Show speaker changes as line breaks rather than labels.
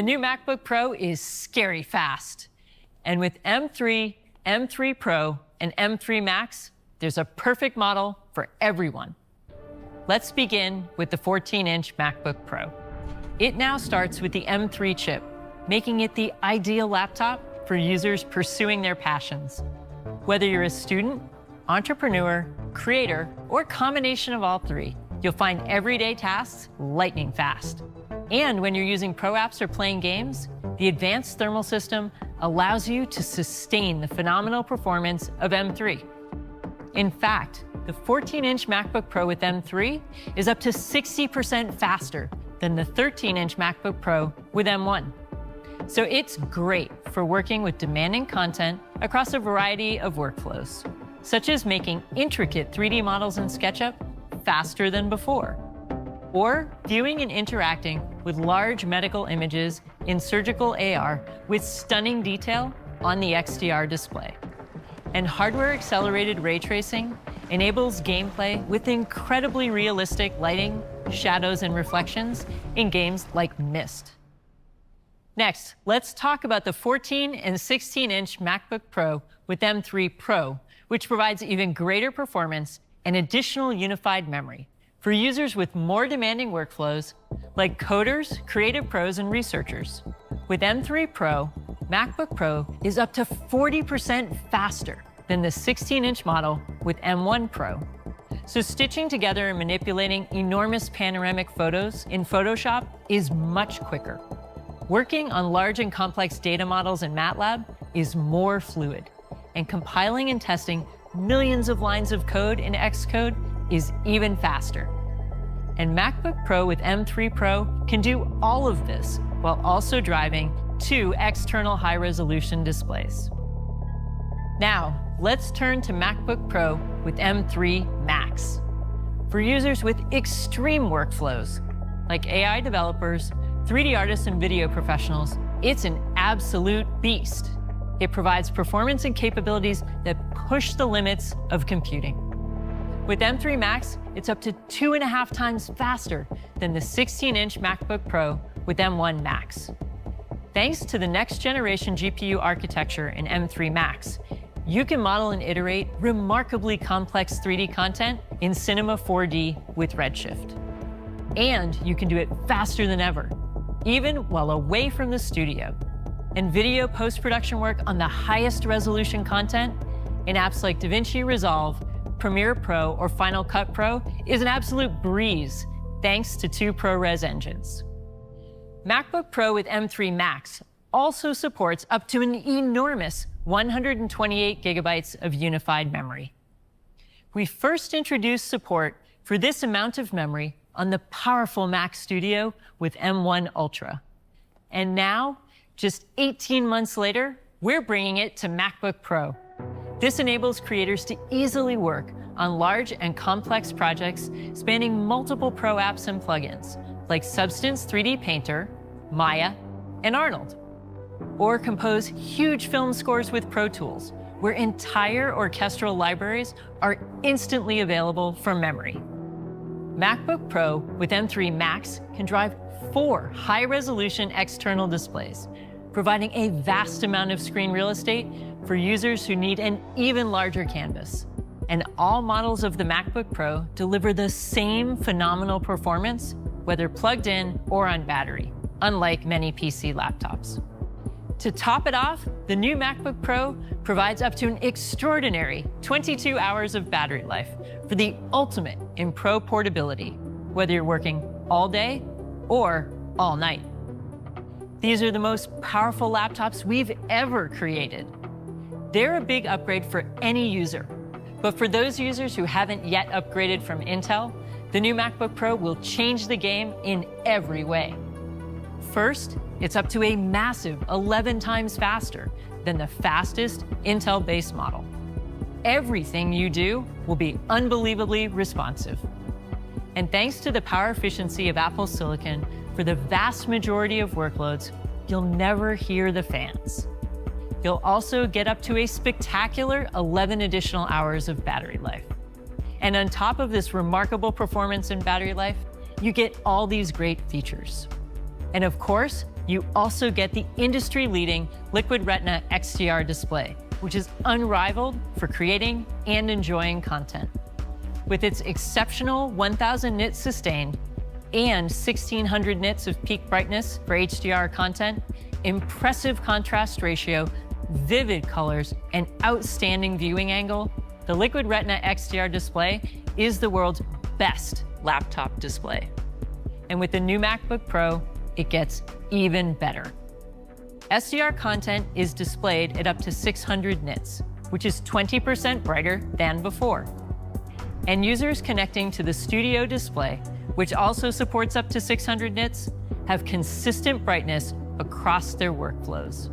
new MacBook Pro is scary fast. And with M3, M3 Pro, and M3 Max, there's a perfect model for everyone. Let's begin with the 14-inch MacBook Pro. It now starts with the M3 chip, making it the ideal laptop for users pursuing their passions. Whether you're a student, entrepreneur, creator, or combination of all three, you'll find everyday tasks lightning fast. And when you're using pro apps or playing games, the advanced thermal system allows you to sustain the phenomenal performance of M3. In fact, the 14-inch MacBook Pro with M3 is up to 60% faster than the 13-inch MacBook Pro with M1. So it's great for working with demanding content across a variety of workflows, such as making intricate 3D models in SketchUp faster than before, or viewing and interacting with large medical images in surgical AR with stunning detail on the XDR display. And hardware-accelerated ray tracing enables gameplay with incredibly realistic lighting, shadows, and reflections in games like Myst. Next, let's talk about the 14 and 16-inch MacBook Pro with M3 Pro, which provides even greater performance and additional unified memory for users with more demanding workflows like coders, creative pros, and researchers. With M3 Pro, MacBook Pro is up to 40% faster than the 16-inch model with M1 Pro. So stitching together and manipulating enormous panoramic photos in Photoshop is much quicker. Working on large and complex data models in MATLAB is more fluid, and compiling and testing millions of lines of code in Xcode is even faster. And MacBook Pro with M3 Pro can do all of this while also driving 2 external high-resolution displays. Now, let's turn to MacBook Pro with M3 Max. For users with extreme workflows, like AI developers, 3D artists, and video professionals, it's an absolute beast. It provides performance and capabilities that push the limits of computing. With M3 Max, it's up to 2.5 times faster than the 16-inch MacBook Pro with M1 Max. Thanks to the next-generation GPU architecture in M3 Max, you can model and iterate remarkably complex 3D content in Cinema 4D with Redshift. And you can do it faster than ever, even while away from the studio. And video post-production work on the highest resolution content in apps like DaVinci Resolve, Premiere Pro, or Final Cut Pro is an absolute breeze, thanks to 2 ProRes engines. MacBook Pro with M3 Max also supports up to an enormous 128 gigabytes of unified memory. We first introduced support for this amount of memory on the powerful Mac Studio with M1 Ultra. And now, just 18 months later, we're bringing it to MacBook Pro. This enables creators to easily work on large and complex projects spanning multiple Pro apps and plugins, like Substance 3D Painter, Maya, and Arnold. Or compose huge film scores with Pro Tools, where entire orchestral libraries are instantly available from memory. MacBook Pro with M3 Max can drive 4 high-resolution external displays, providing a vast amount of screen real estate for users who need an even larger canvas. And all models of the MacBook Pro deliver the same phenomenal performance, whether plugged in or on battery, unlike many PC laptops. To top it off, the new MacBook Pro provides up to an extraordinary 22 hours of battery life for the ultimate in pro portability, whether you're working all day or all night. These are the most powerful laptops we've ever created. They're a big upgrade for any user, but for those users who haven't yet upgraded from Intel, the new MacBook Pro will change the game in every way. First, it's up to a massive 11 times faster than the fastest Intel base model. Everything you do will be unbelievably responsive. And thanks to the power efficiency of Apple Silicon, for the vast majority of workloads, you'll never hear the fans. You'll also get up to a spectacular 11 additional hours of battery life. And on top of this remarkable performance and battery life, you get all these great features. And of course, You also get the industry-leading Liquid Retina XDR display, which is unrivaled for creating and enjoying content. With its exceptional 1000 nits sustained and 1600 nits of peak brightness for HDR content, impressive contrast ratio, vivid colors, and outstanding viewing angle, the Liquid Retina XDR display is the world's best laptop display. And with the new MacBook Pro, it gets even better. SDR content is displayed at up to 600 nits, which is 20% brighter than before. And users connecting to the Studio display, which also supports up to 600 nits, have consistent brightness across their workflows.